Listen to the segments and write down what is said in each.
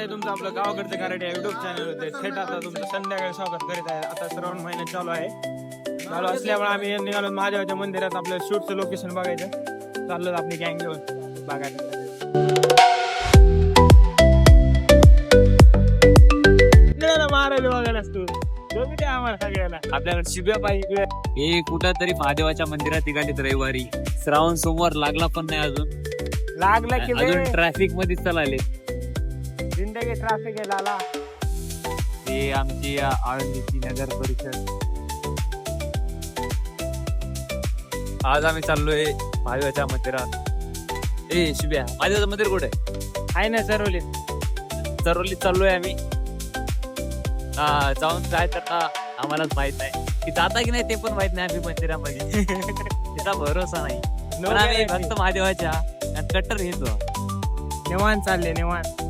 आहे तुमचं आपलं गावाकडचं कराटे युट्यूब चॅनल होते थेट आता तुमचं संध्याकाळी स्वागत करीत आहे. आता श्रावण महिना चालू असल्यामुळे आम्ही निघालो महादेवाच्या मंदिरात आपलं शूटचं लोकेशन बघायचं. चाललो आपली गँग घेऊन बघायला. महाराज बघायला असतो आम्हाला सगळ्याला आपल्याकडे शिव्या पाहिजे. हे कुठं तरी महादेवाच्या मंदिरात निघालीत रविवारी. श्रावण सोमवार लागला पण नाही अजून. लागला की अजून ट्रॅफिक मध्ये चालले. जिंदगी ट्रॅफिक आहे लाला. ते आमची आळंदीची नगर परिषद. आज आम्ही चाललोय महादेवाच्या मंदिरात. ए शिव्या, महादेवाचं मंदिर कुठे आहे ना चरोलीत चाललोय आम्ही. जाऊन जायचं आता आम्हालाच माहित नाही की जाता की नाही ते पण माहित नाही आम्ही मंदिरामध्ये. तिचा भरोसा नाही. पण आम्ही फक्त महादेवाच्या कट्टर घेतो. निवांत चालले निवांत.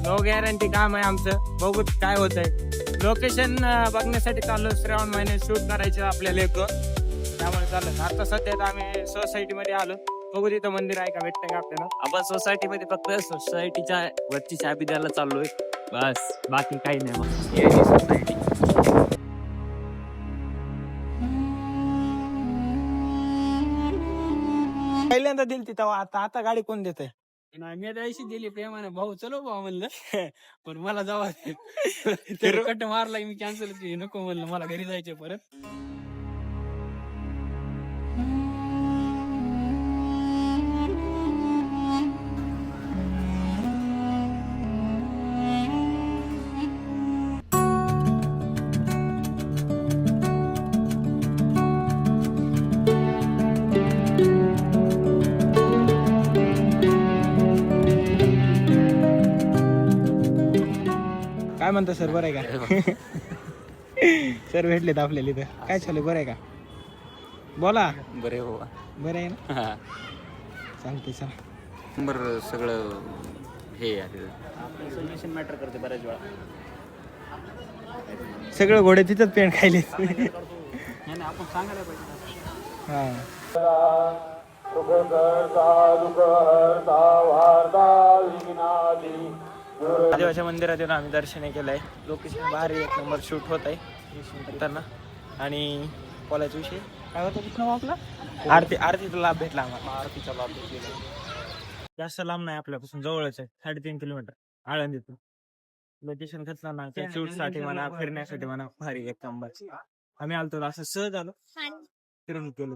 नो गॅरंटी काम आहे आमचं. बघू काय होत आहे. लोकेशन बघण्यासाठी चाललो. श्रावण महिन्यात शूट करायचं आपल्याला एक त्यामुळे चाललं. आता सध्या आम्ही सोसायटी मध्ये आलो. बघू तिथं मंदिर आहे का भेटतंय का आपल्याला. आपण सोसायटी मध्ये फक्त सोसायटीच्या वरची चाबी द्यायला चाललोय बस, बाकी काही नाही. मग सोसायटी पहिल्यांदा दिली तिथं. आता गाडी कोण देत आहे. मी त्याशी दिली प्रेमाने. भाऊ चलो भाऊ म्हणलं. पण मला जावा कट मारला मी कॅन्सल केली. नको म्हणलं, मला घरी जायचे परत. काय म्हणता सर, बरं आहे का. सर भेटलेत आपल्याला इथं. काय चालू बरं आहे का. बोला. बरे हो. बरं आहे ना. चालते सर. बरं सगळं हे सोल्युशन मॅटर करते बऱ्याच वेळा. सगळं घोडे तिथंच पेंट खायले. आपण सांगायला पाहिजे. हा महादेवाच्या मंदिरात येऊन आम्ही दर्शन केलंय. लोकेशन भारी एक नंबर शूट होत आहे करताना. आणि बोलायचा विषय काय होता तिथं आपला आरतीचा लाभ भेटला आम्हाला. आरतीचा लाभ भेटलेला जास्त लांब नाही आपल्यापासून, जवळच आहे. 3.5 किलोमीटर आळंदीतून. लोकेशन घेतला ना शूट साठी म्हणा, फिरण्यासाठी म्हणा, भारी एक नंबर. आम्ही आलतो असं सहज आलो, फिरून गेलो.